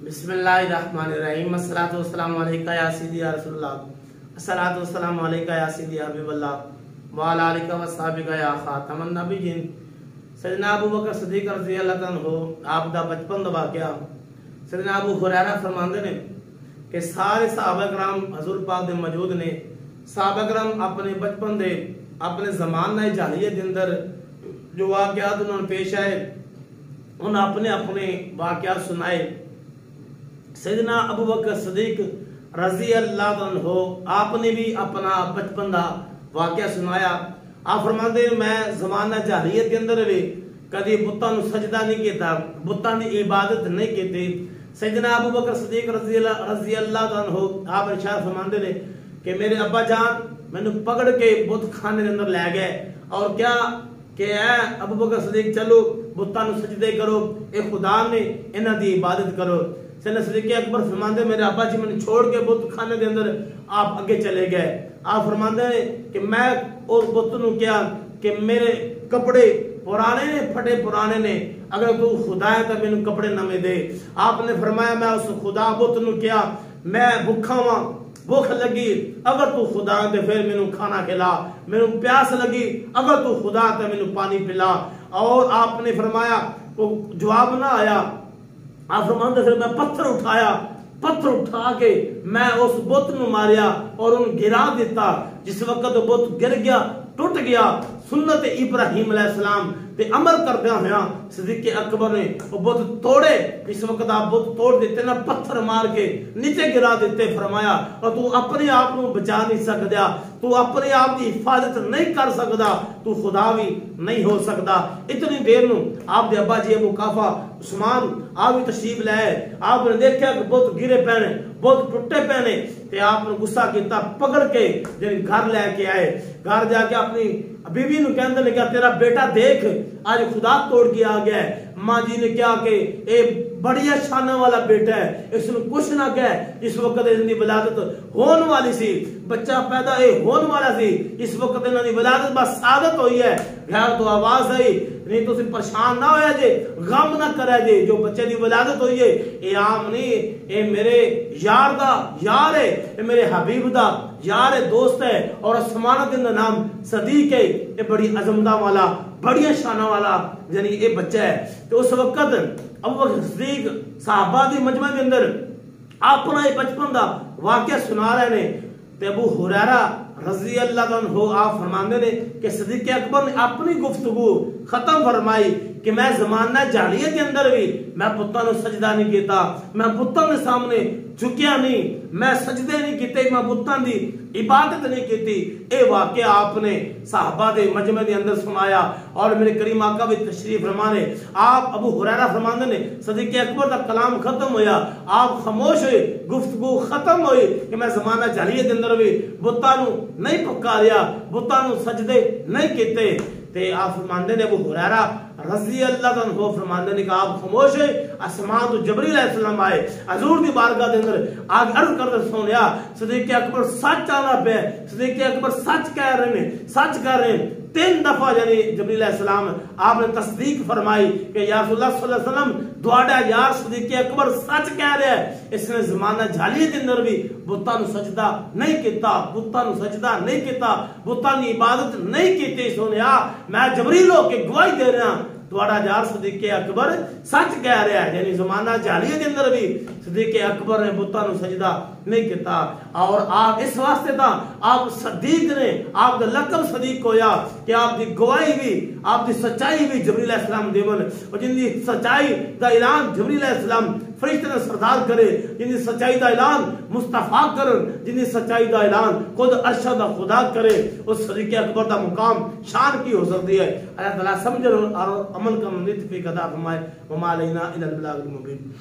बिस्मिल्लाहिर्रहमानिर्रहीम। अस्सलातु वस्सलामु अलैका या सिय्यदी या रसूल अल्लाह। अस्सलातु वस्सलामु अलैका या सिय्यदी या हबीबल्लाह व अला आलिका व सहाबिका या खातमन नबिय्यीन। सैयदना अबू बकर सिद्दीक रज़ियल्लाहु अन्हु आप दा बचपन दा वाक़या सैयदना अबू हुरैरा फरमांदे ने कि सारे सहाबा कराम हजूर पाक दे मौजूद ने। सहाबा कराम अपने बचपन दे अपने ज़माना जाहिलियत दे अंदर जो वाक़यात उन्होंने पेश आए उन्होंने अपने अपने वाक़यात सुनाए। सैयदना अबू बकर सिद्दीक रज़ियल्लाहु अन्हु आपने भी अपना बचपन का वाक़या सुनाया। आप फरमाते मैं ज़माना जाहिलियत के अंदर भी कभी बुत्तां नूं सजदा नहीं किया, बुत्तां दी इबादत नहीं की। सैयदना अबू बकर सिद्दीक रज़ियल्लाहु अन्हु आप इरशाद फरमाते ने कि मेरे अब्बा जान मैनू पकड़ के बुत खाने के अंदर ले गए और क्या कि अबू बकर सिद्दीक चलो बुत्तां नूं सजदे करो, ए खुदा ने इन्हां दी इबादत करो। सैयदना सिद्दीक़ अकबर फरमाते मेरे अब्बा जी मैंने छोड़ के बुत खाने के अंदर आप आगे चले गए। आप फरमाते हैं कि मैं उस बुत नूं क्या कि मेरे कपड़े पुराने ने, फटे पुराने ने, अगर तू खुदा है तो मैनू कपड़े नवे दे। आपने फरमाया मैं उस खुदा बुत नूं क्या मैं भुखा वां, भूख लगी, अगर तू खुदा है तो फिर मैनू खाना खिला, मैनू प्यास लगी, अगर तू खुदा है तो मैनू पानी पिला। और आपने फरमाया वो जवाब ना आया। आप फरमाते फिर मैं पत्थर उठाया, पत्थर उठा के मैं उस बुत नूं मारिया और उन गिरा दिता। जिस वक्त वो बुत गिर गया, टूट गया, सुन्नत इब्राहिम अलैहिस्सलाम ते अमल करदे होया सिद्दीक़ अकबर ने वो बुत तोड़े। इस वक्त आप बुत तोड़ देते ना, पत्थर मार के नीचे गिरा देते। फरमाया और तू अपने आप को बचा नहीं सकदा, तू अपने आप की हिफाजत नहीं कर सकदा, तू खुदा भी नहीं हो सकदा। इतनी देर नूं आप दे अब्बा जी अबू काफा उस्मान आप भी तशरीफ लाए। आपने देखा कि बुत गिरे पैने, बुत टुटे पैने, ते आपने गुस्सा किया, पकड़ के जब घर लेके आए। घर जाके अपनी बीवी नूं कहंदे ने क्या तेरा बेटा देख आज खुदा तोड़ के आ गया है। मां जी ने क्या कि ए बढ़िया शान वाला बेटा है, इसनूं कुछ ना कह। इस वक्त इनकी विलादत होने वाली सी, बच्चा पैदा होने वाला सी, इस वक्त इन्होंने विलादत बस सादत हुई है। घर तो आवाज आई नहीं तो परेशान ना होया जे, गम ना करे जे, जो बच्चे की विलादत हुई है ये आम नहीं, ये मेरे यार दा यार है, ये मेरे हबीब दा यार है, दोस्त है और आसमानत इनका नाम सदीक है। ये बड़ी अजमदा वाला बढ़िया शाना वाला यानी ये बच्चा है। तो उस वक्त अबू बकर सिद्दीक सहाबा दी मजमा के अंदर अपना ये बचपन का वाकया सुना रहे ने। ते अबू हुरैरा रज़ियल्लाहु अन्हु आप फरमाते ने कि सिद्दीक़ अकबर ने अपनी गुफ्तगू खत्म फरमाई कि मैं ज़माना जाहिलियत के अंदर भी मैं पुत्तां नूं सजदा नहीं किया, मैं पुत्तां दे सामने झुकिया नहीं, मैं सजदे नहीं किते, मैं पुत्तां दी इबादत नहीं की। ए वाकया आपने सहाबा दे मजमे दे अंदर सुनाया और मेरे करीम आका भी तशरीफ फरमाने। आप अबू हुरैरा फरमाते ने सिद्दीक़ अकबर दा कलाम खत्म होया, आप खामोश हुए, गुफ्तगू खत्म हुई कि मैं ज़माना जाहिलियत के अंदर भी पुत्तां नूं नहीं पुकारिया, पुत्तां नूं सजदे नहीं किते। ते आप फरमाते ने अबू हुरैरा रज़ियल्लाहु अन्हु फरमाते ने कि आप खामोश है। आसमान तो जिब्रील अलैहिस्सलाम आए हजूर दी बारगाह दे अंदर आगे अर्ज करदे सुनिया सिद्दीक़ अकबर सच आना पे, सिद्दीक़ अकबर सच कह रहे ने, सच कह रहे हैं। 3 दफा यानी जिब्रील अलैहिस्सलाम आपने तस्दीक फरमाई कि या रसूलुल्लाह सल्लल्लाहु अलैहि वसल्लम दुआड़ा यार सिद्दीक़ अकबर सच कह रहा है। इसने ज़माना जाहिलियत के अंदर भी बुत्तां नूं सजदा नहीं किया, बुत्तां नूं सजदा नहीं किया, बुत्तां दी इबादत नहीं की। सुनिया मैं जिब्रील होके गवाही दे रहा तुहाड़ा यार सिद्दीक़ अकबर सच कह रहा है। यानी ज़माना जाहिलियत के अंदर भी सिद्दीक़ अकबर ने बुत्तां नूं सजदा नहीं किया। और आप इस वास्ते था आप सदीक ने आप लकब सदीक होया कि आपकी गवाही भी आपकी सच्चाई भी जिब्रील अलैहिस्सलाम देवन और जिनकी सच्चाई का ऐलान जिब्रील अलैहिस्सलाम फरिश्ते ने सरदार करे, जिनकी सच्चाई का ऐलान मुस्तफा करन, जिनकी सच्चाई का ऐलान खुद अरशद खुदा करे, उस सिद्दीक़ अकबर का मुकाम शान की हो सकती है। अल्लाह ताला समझ और अमल का नित पे कदा फरमाए। वमा अलैना इल्लल बलागुल मुबीन।